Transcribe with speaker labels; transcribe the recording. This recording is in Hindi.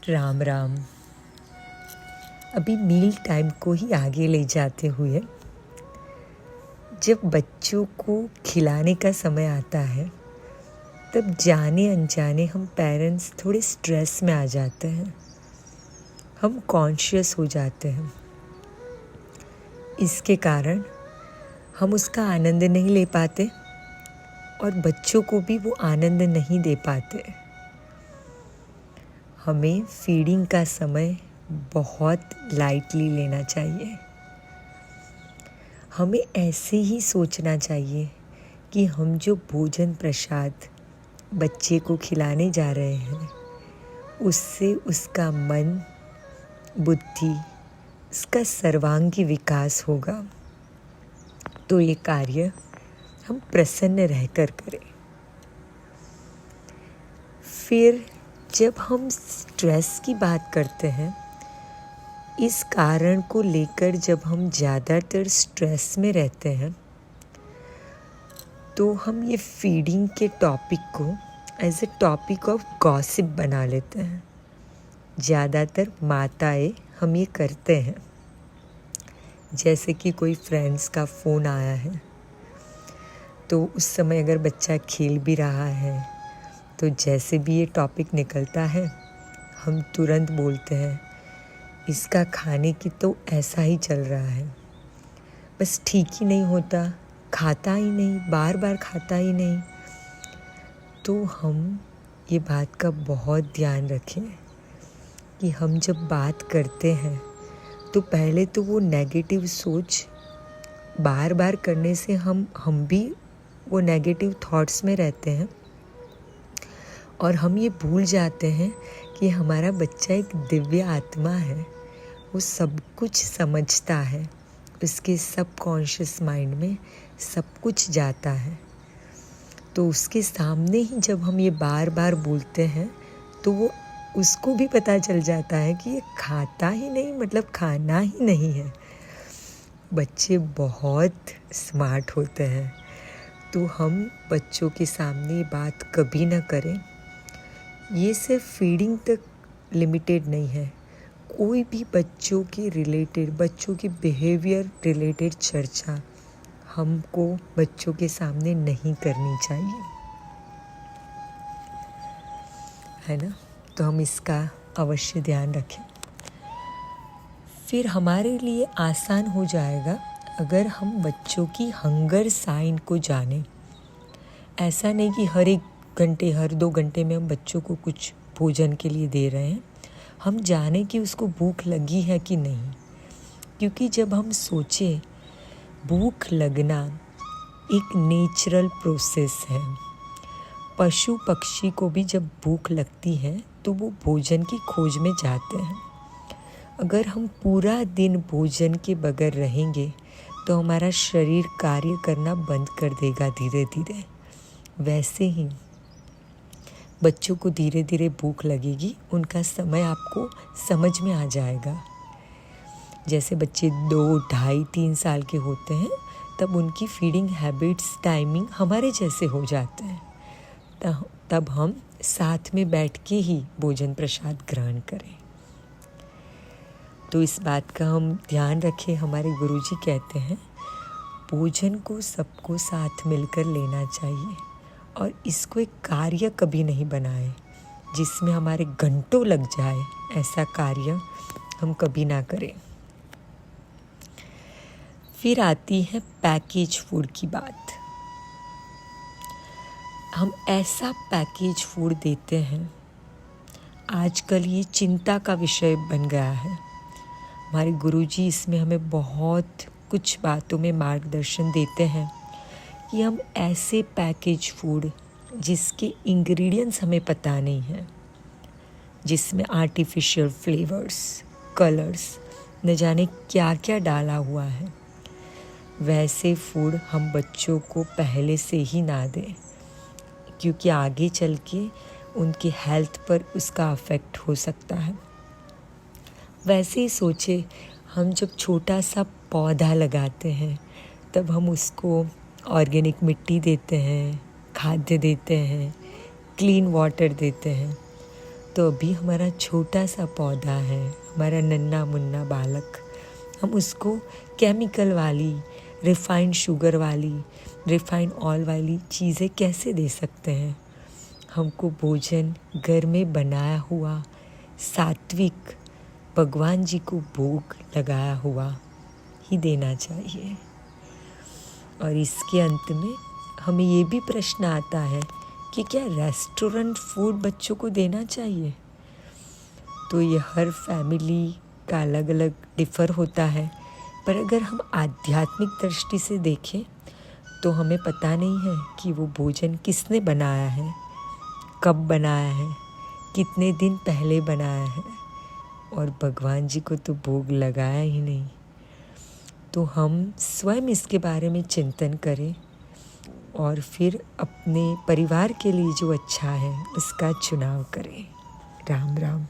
Speaker 1: राम राम। अभी मील टाइम को ही आगे ले जाते हुए जब बच्चों को खिलाने का समय आता है तब जाने अनजाने हम पेरेंट्स थोड़े स्ट्रेस में आ जाते हैं। हम कॉन्शियस हो जाते हैं। इसके कारण हम उसका आनंद नहीं ले पाते और बच्चों को भी वो आनंद नहीं दे पाते। हमें फीडिंग का समय बहुत लाइटली लेना चाहिए। हमें ऐसे ही सोचना चाहिए कि हम जो भोजन प्रसाद बच्चे को खिलाने जा रहे हैं उससे उसका मन, बुद्धि, उसका सर्वांगी विकास होगा। तो ये कार्य हम प्रसन्न रहकर करें। फिर जब हम स्ट्रेस की बात करते हैं, इस कारण को लेकर जब हम ज़्यादातर स्ट्रेस में रहते हैं तो हम ये फीडिंग के टॉपिक को as a topic of gossip बना लेते हैं। ज़्यादातर माताएं हम ये करते हैं। जैसे कि कोई फ्रेंड्स का फ़ोन आया है तो उस समय अगर बच्चा खेल भी रहा है तो जैसे भी ये टॉपिक निकलता है हम तुरंत बोलते हैं इसका खाने की तो ऐसा ही चल रहा है, बस ठीक ही नहीं होता, खाता ही नहीं, बार बार खाता ही नहीं। तो हम ये बात का बहुत ध्यान रखें कि हम जब बात करते हैं तो पहले तो वो नेगेटिव सोच बार बार करने से हम भी वो नेगेटिव थॉट्स में रहते हैं और हम ये भूल जाते हैं कि हमारा बच्चा एक दिव्य आत्मा है। वो सब कुछ समझता है, उसके सबकॉन्शियस माइंड में सब कुछ जाता है। तो उसके सामने ही जब हम ये बार बार बोलते हैं तो वो उसको भी पता चल जाता है कि ये खाता ही नहीं, मतलब खाना ही नहीं है। बच्चे बहुत स्मार्ट होते हैं। तो हम बच्चों के सामने ये बात कभी ना करें। ये सिर्फ फीडिंग तक लिमिटेड नहीं है। कोई भी बच्चों के रिलेटेड, बच्चों के बिहेवियर रिलेटेड चर्चा हमको बच्चों के सामने नहीं करनी चाहिए, है ना। तो हम इसका अवश्य ध्यान रखें। फिर हमारे लिए आसान हो जाएगा अगर हम बच्चों की हंगर साइन को जानें। ऐसा नहीं कि हर एक घंटे, हर 2 घंटे में हम बच्चों को कुछ भोजन के लिए दे रहे हैं। हम जाने कि उसको भूख लगी है कि नहीं। क्योंकि जब हम सोचें, भूख लगना एक नेचुरल प्रोसेस है। पशु पक्षी को भी जब भूख लगती है तो वो भोजन की खोज में जाते हैं। अगर हम पूरा दिन भोजन के बगैर रहेंगे तो हमारा शरीर कार्य करना बंद कर देगा धीरे धीरे। वैसे ही बच्चों को धीरे धीरे भूख लगेगी, उनका समय आपको समझ में आ जाएगा। जैसे बच्चे 2, 2.5, 3 साल के होते हैं तब उनकी फीडिंग हैबिट्स, टाइमिंग हमारे जैसे हो जाते हैं। तब हम साथ में बैठ के ही भोजन प्रसाद ग्रहण करें। तो इस बात का हम ध्यान रखें। हमारे गुरुजी कहते हैं भोजन को सबको साथ मिलकर लेना चाहिए और इसको एक कार्य कभी नहीं बनाए जिसमें हमारे घंटों लग जाए। ऐसा कार्य हम कभी ना करें। फिर आती है पैकेज फूड की बात। हम ऐसा पैकेज फूड देते हैं, आजकल ये चिंता का विषय बन गया है। हमारे गुरुजी इसमें हमें बहुत कुछ बातों में मार्गदर्शन देते हैं कि हम ऐसे पैकेज फूड जिसके इंग्रेडिएंट्स हमें पता नहीं है, जिसमें आर्टिफिशियल फ्लेवर्स, कलर्स, न जाने क्या क्या डाला हुआ है, वैसे फूड हम बच्चों को पहले से ही ना दें। क्योंकि आगे चल के उनकी हेल्थ पर उसका अफेक्ट हो सकता है। वैसे ही सोचे, हम जब छोटा सा पौधा लगाते हैं तब हम उसको ऑर्गेनिक मिट्टी देते हैं, खाद्य देते हैं, क्लीन वाटर देते हैं। तो अभी हमारा छोटा सा पौधा है, हमारा नन्हा मुन्ना बालक, हम उसको केमिकल वाली, रिफाइंड शुगर वाली, रिफाइंड ऑयल वाली चीज़ें कैसे दे सकते हैं? हमको भोजन घर में बनाया हुआ, सात्विक, भगवान जी को भोग लगाया हुआ ही देना चाहिए। और इसके अंत में हमें ये भी प्रश्न आता है कि क्या रेस्टोरेंट फूड बच्चों को देना चाहिए? तो ये हर फैमिली का अलग अलग डिफ़र होता है, पर अगर हम आध्यात्मिक दृष्टि से देखें तो हमें पता नहीं है कि वो भोजन किसने बनाया है, कब बनाया है, कितने दिन पहले बनाया है, और भगवान जी को तो भोग लगाया ही नहीं। तो हम स्वयं इसके बारे में चिंतन करें और फिर अपने परिवार के लिए जो अच्छा है उसका चुनाव करें। राम राम।